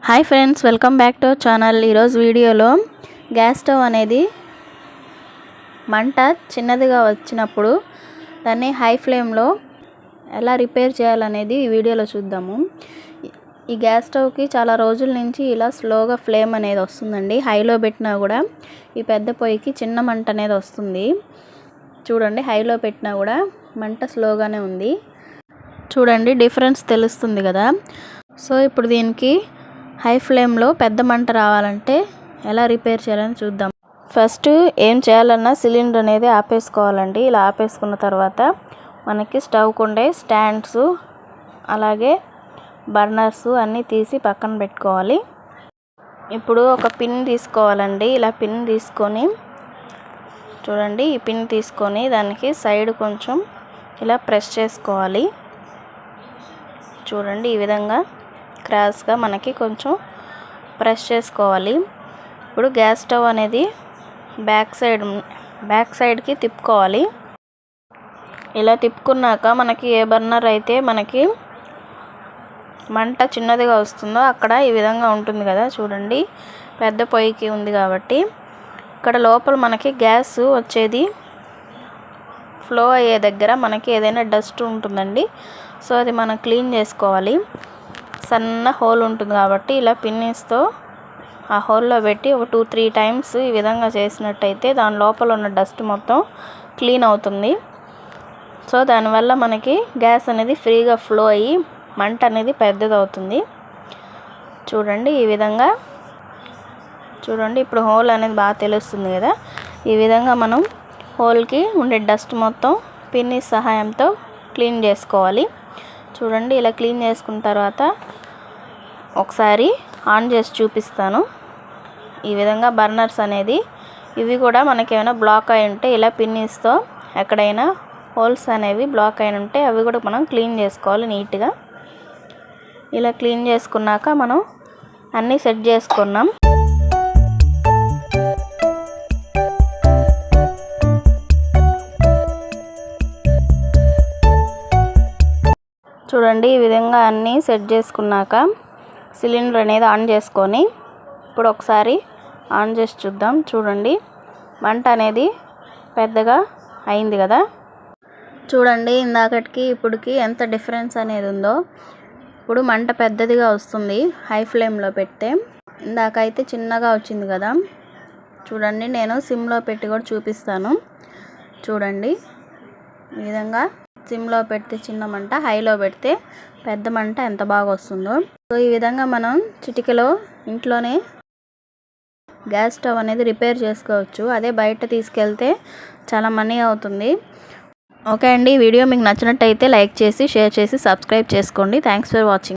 Hi friends, welcome back to our channel. ఈరోజు వీడియోలో gas stove అనేది మంట చిన్నదిగా వచ్చినప్పుడు దాన్ని హై ఫ్లేమ్లో ఎలా రిపేర్ చేయాలనేది ఈ వీడియోలో చూద్దాము. ఈ గ్యాస్ స్టవ్కి చాలా రోజుల నుంచి ఇలా స్లోగా ఫ్లేమ్ అనేది వస్తుందండి. హైలో పెట్టినా కూడా ఈ పెద్ద పొయ్యికి చిన్న మంట అనేది వస్తుంది. చూడండి, హైలో పెట్టినా కూడా మంట స్లోగానే ఉంది. చూడండి, డిఫరెన్స్ తెలుస్తుంది కదా. సో ఇప్పుడు దీనికి హై ఫ్లేమ్లో పెద్ద మంట రావాలంటే ఎలా రిపేర్ చేయాలని చూద్దాం. ఫస్ట్ ఏం చేయాలన్నా సిలిండర్ అనేది ఆపేసుకోవాలండి. ఇలా ఆపేసుకున్న తర్వాత మనకి స్టవ్కి ఉండే స్టాండ్స్ అలాగే బర్నర్స్ అన్నీ తీసి పక్కన పెట్టుకోవాలి. ఇప్పుడు ఒక పిన్ తీసుకోవాలండి. ఇలా పిన్ తీసుకొని చూడండి, ఈ పిన్ తీసుకొని దానికి సైడ్ కొంచెం ఇలా ప్రెస్ చేసుకోవాలి. చూడండి, ఈ విధంగా క్రాస్గా మనకి కొంచెం ప్రెస్ చేసుకోవాలి. ఇప్పుడు గ్యాస్ స్టవ్ అనేది బ్యాక్ సైడ్కి తిప్పుకోవాలి. ఇలా తిప్పుకున్నాక మనకి ఏ బర్నర్ అయితే మనకి మంట చిన్నదిగా వస్తుందో అక్కడ ఈ విధంగా ఉంటుంది కదా. చూడండి, పెద్ద పొయ్యికి ఉంది కాబట్టి ఇక్కడ లోపల మనకి గ్యాస్ వచ్చేది ఫ్లో అయ్యే దగ్గర మనకి ఏదైనా డస్ట్ ఉంటుందండి. సో అది మనం క్లీన్ చేసుకోవాలి. సన్న హోల్ ఉంటుంది కాబట్టి ఇలా పిన్నిస్తో ఆ హోల్లో పెట్టి ఒక 2-3 టైమ్స్ ఈ విధంగా చేసినట్టయితే దాని లోపల ఉన్న డస్ట్ మొత్తం క్లీన్ అవుతుంది. సో దానివల్ల మనకి గ్యాస్ అనేది ఫ్రీగా ఫ్లో అయ్యి మంట అనేది పెద్దది అవుతుంది. చూడండి, ఈ విధంగా చూడండి, ఇప్పుడు హోల్ అనేది బాగా తెలుస్తుంది కదా. ఈ విధంగా మనం హోల్కి ఉండే డస్ట్ మొత్తం పిన్ని సహాయంతో క్లీన్ చేసుకోవాలి. చూడండి, ఇలా క్లీన్ చేసుకున్న తర్వాత ఒకసారి ఆన్ చేసి చూపిస్తాను. ఈ విధంగా బర్నర్స్ అనేది ఇవి కూడా మనకి ఏమైనా బ్లాక్ అయి ఉంటే ఇలా పిన్నిస్తో ఎక్కడైనా హోల్స్ అనేవి బ్లాక్ అయి ఉంటే అవి కూడా మనం క్లీన్ చేసుకోవాలి నీట్గా. ఇలా క్లీన్ చేసుకున్నాక మనం అన్నీ సెట్ చేసుకున్నాం. చూడండి, ఈ విధంగా అన్నీ సెట్ చేసుకున్నాక సిలిండర్ అనేది ఆన్ చేసుకొని ఇప్పుడు ఒకసారి ఆన్ చేసి చూద్దాం. చూడండి, మంట అనేది పెద్దగా అయింది కదా. చూడండి, ఇందాకటికి ఇప్పటికి ఎంత డిఫరెన్స్ అనేది ఉందో. ఇప్పుడు మంట పెద్దదిగా వస్తుంది హై ఫ్లేమ్లో పెడితే. ఇందాకైతే చిన్నగా వచ్చింది కదా. చూడండి, నేను సిమ్లో పెట్టి కూడా చూపిస్తాను. చూడండి, ఈ విధంగా సిమ్లో పెడితే చిన్న మంట, హైలో పెడితే పెద్ద మంట ఎంత బాగా వస్తుందో. సో ఈ విధంగా మనం చిటికలో ఇంట్లోనే గ్యాస్ స్టవ్ అనేది రిపేర్ చేసుకోవచ్చు. అదే బయట తీసుకెళ్తే చాలా మనీ అవుతుంది. ఓకే అండి, ఈ వీడియో మీకు నచ్చినట్టయితే లైక్ చేసి షేర్ చేసి సబ్స్క్రైబ్ చేసుకోండి. Thanks for watching.